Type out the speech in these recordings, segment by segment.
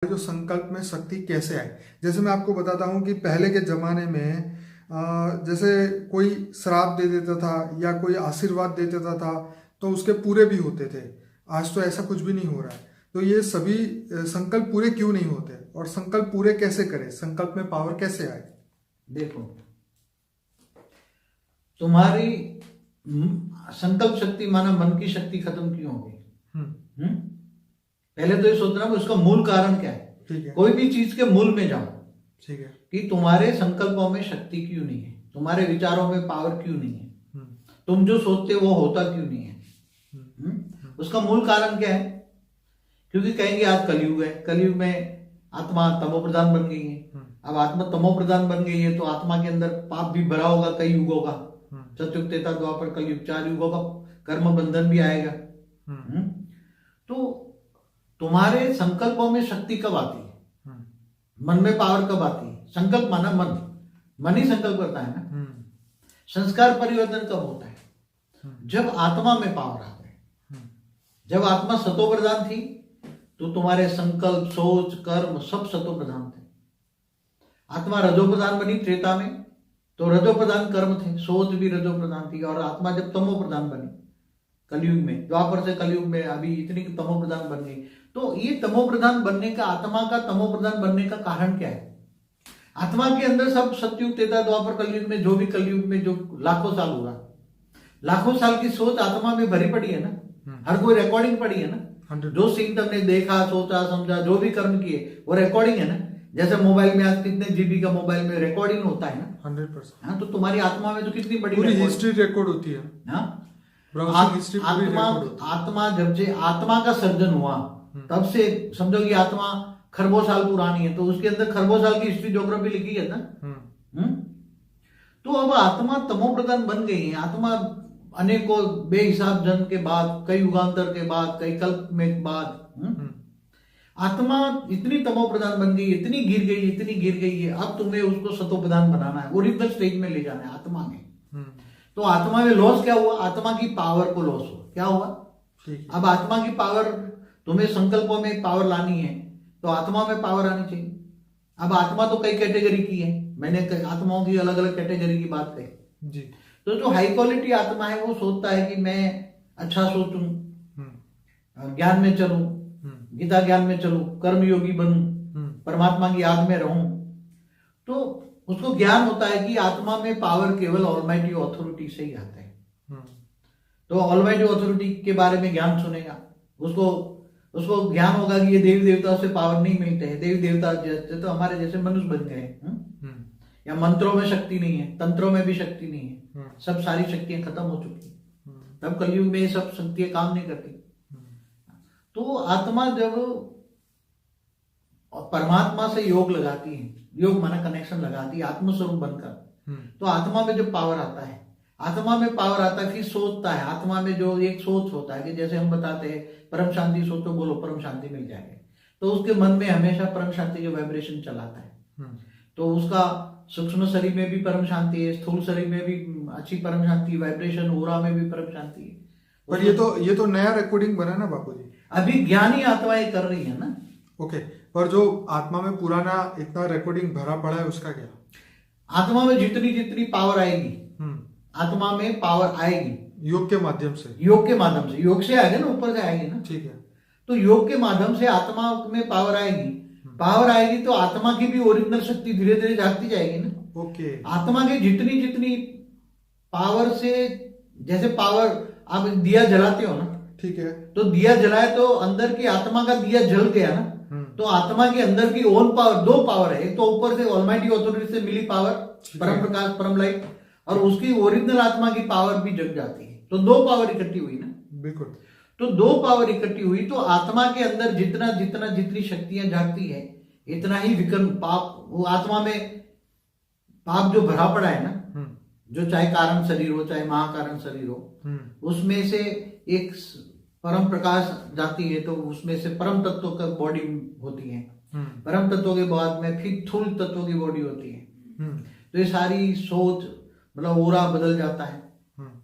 जो संकल्प में शक्ति कैसे आए। जैसे मैं आपको बताता हूँ कि पहले के जमाने में जैसे कोई श्राप दे देता था या कोई आशीर्वाद दे देता था तो उसके पूरे भी होते थे। आज तो ऐसा कुछ भी नहीं हो रहा है। तो ये सभी संकल्प पूरे क्यों नहीं होते और संकल्प पूरे कैसे करें, संकल्प में पावर कैसे आए। देखो, तुम्हारी संकल्प शक्ति माना मन की शक्ति खत्म क्यों हो गई? पहले तो ये सोचना कि उसका मूल कारण क्या है। ठीक है। कोई भी चीज के मूल में जाओ। ठीक है। कि तुम्हारे संकल्पों में शक्ति क्यों नहीं है, तुम्हारे विचारों में पावर क्यों नहीं है, तुम जो सोचते वो होता क्यों नहीं है। उसका मूल कारण क्या है? क्योंकि कहेंगे आज कलयुग है, कलयुग में आत्मा तमो प्रधान बन गई है। अब आत्मा तमो प्रधान बन गई है तो आत्मा के अंदर पाप भी भरा होगा कई युगों का, सतयुग त्रेता द्वापर कलयुग 4 युगों का कर्म बंधन भी आएगा। तो तुम्हारे संकल्पों में शक्ति कब आती है? मन में पावर कब आती है? संकल्प माना मन ही संकल्प करता है ना। संस्कार परिवर्तन कब होता है? जब आत्मा में पावर आ गए। जब आत्मा सतो प्रधान थी तो तुम्हारे संकल्प, सोच, कर्म सब सतो प्रधान थे। आत्मा रजो प्रधान बनी त्रेता में तो रजो प्रधान कर्म थे, सोच भी रजो प्रधान थी। और आत्मा जब तमो प्रधान बनी कलयुग में, द्वापर से कलयुग में अभी इतनी तमो प्रधान बन गई। तो ये तमो प्रधान बनने का, आत्मा का तमो प्रधान बनने का कारण क्या है? आत्मा के अंदर सब सतयुग त्रेता द्वापर कलयुग में, जो भी कलयुग में जो लाखों साल हुआ, लाखों साल की सोच आत्मा में भरी पड़ी है ना। हर कोई रिकॉर्डिंग पड़ी है ना। जो सीन तुमने देखा, सोचा, समझा, जो भी कर्म किए वो रिकॉर्डिंग है ना। जैसे मोबाइल में आज कितने जीबी का मोबाइल में रिकॉर्डिंग होता है ना, 100%। हाँ, तो तुम्हारी आत्मा में तो कितनी बड़ी पूरी हिस्ट्री रिकॉर्ड होती है। हाँ, आत्मा आत्मा जब से आत्मा का सर्जन हुआ तब से समझो कि आत्मा खरबों साल पुरानी है, तो उसके अंदर खरबों साल की हिस्ट्री ज्योग्राफी लिखी है ना। तो अब आत्मा तमो प्रधान बन गई है। आत्मा अनेकों बेहिसाब जन्म के बाद, कई युगांतर के बाद, कई कल्प में बाद आत्मा इतनी तमो प्रधान बन गई, इतनी गिर गई है। अब तुम्हें उसको सतो प्रधान बनाना है, ओरिजिनल स्टेज में ले जाना है आत्मा में। तो आत्मा में लॉस क्या हुआ? आत्मा की पावर को लॉस हुआ। क्या हुआ? अब आत्मा की पावर, तुम्हें संकल्पों में पावर लानी है तो आत्मा में पावर आनी चाहिए। अब आत्मा तो कई कैटेगरी की है, मैंने आत्माओं की अलग अलग कैटेगरी की बात कही जी। तो जो हाई क्वालिटी आत्मा है वो सोचता है कि मैं अच्छा सोचूं, ज्ञान में चलूं, गीता ज्ञान में चलूं, कर्म योगी बनूं, परमात्मा की याद में रहूं। तो उसको ज्ञान होता है कि आत्मा में पावर केवल ऑलमाइटी ऑथोरिटी से ही आता है। तो ऑलमाइटी ऑथोरिटी के बारे में ज्ञान सुनेगा, उसको ज्ञान होगा कि ये देवी देवताओं से पावर नहीं मिलते हैं। देवी देवता जैसे तो हमारे जैसे मनुष्य बन गए। या मंत्रों में शक्ति नहीं है, तंत्रों में भी शक्ति नहीं है, सब सारी शक्तियां खत्म हो चुकी। तब कलयुग में ये सब शक्तियां काम नहीं करती। तो आत्मा जब परमात्मा से योग लगाती है, योग माना कनेक्शन लगाती है आत्मस्वरूप बनकर, तो आत्मा में जो पावर आता है, आत्मा में पावर आता है, फिर सोचता है। आत्मा में जो एक सोच होता है कि जैसे हम बताते हैं परम शांति सोचो, बोलो परम शांति मिल जाएगी, तो उसके मन में हमेशा परम शांति के वाइब्रेशन चलाता है। तो उसका सूक्ष्म शरीर में भी परम शांति है, स्थूल शरीर में भी अच्छी परम शांति, वाइब्रेशन ओरा में भी परम शांति है। पर ये तो नया रिकॉर्डिंग बना ना बापू जी, अभी ज्ञानी आत्माएं कर रही है ना। ओके, पर जो आत्मा में पुराना इतना रिकॉर्डिंग भरा पड़ा है उसका क्या? आत्मा में जितनी जितनी पावर आएगी, आत्मा में पावर आएगी योग के माध्यम से, योग से आएगा ना, ऊपर से आएगी ना। ठीक है। तो योग के माध्यम से आत्मा में पावर आएगी तो आत्मा की भी ओरिजिनल शक्ति धीरे धीरे जागती जाएगी ना। ओके। आत्मा की जितनी जितनी पावर से, जैसे पावर आप दिया जलाते हो ना, ठीक है, तो दिया जलाए तो अंदर की आत्मा का दिया जल गया ना। तो आत्मा के अंदर की ओन पावर, 2 पावर है। एक तो ऊपर से ऑलमाइटी ऑथोरिटी से मिली पावर, परम प्रकाश, परम लाइट, और उसकी ओरिजिनल आत्मा की पावर भी जग जाती है। तो 2 पावर इकट्ठी हुई ना। बिल्कुल। तो 2 पावर इकट्ठी हुई तो आत्मा के अंदर जितनी शक्तियां जागती है, इतना ही विकर्म पाप, वो आत्मा में पाप जो भरा पड़ा है ना, जो चाहे कारण शरीर हो चाहे महाकारण शरीर हो, उसमें से एक परम प्रकाश जाती है तो उसमें से परम तत्व का बॉडी होती है। परम तत्वों के बाद में फिर स्थूल तत्वों की बॉडी होती है। तो ये सारी सोच, मतलब ओरा बदल जाता है।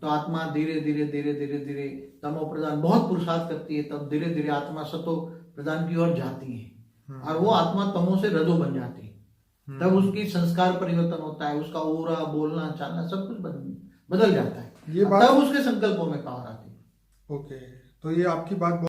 तो आत्मा धीरे धीरे तमो प्रधान, बहुत पुरुषार्थ करती है, तब धीरे धीरे आत्मा सतो प्रधान की ओर जाती है। और वो आत्मा तमो से रजो बन जाती है। तब उसकी संस्कार परिवर्तन होता है, उसका ओरा, बोलना चालना सब कुछ बदल जाता है। ये बात तब उसके संकल्पों में पावर आती है। ओके, तो ये आपकी बात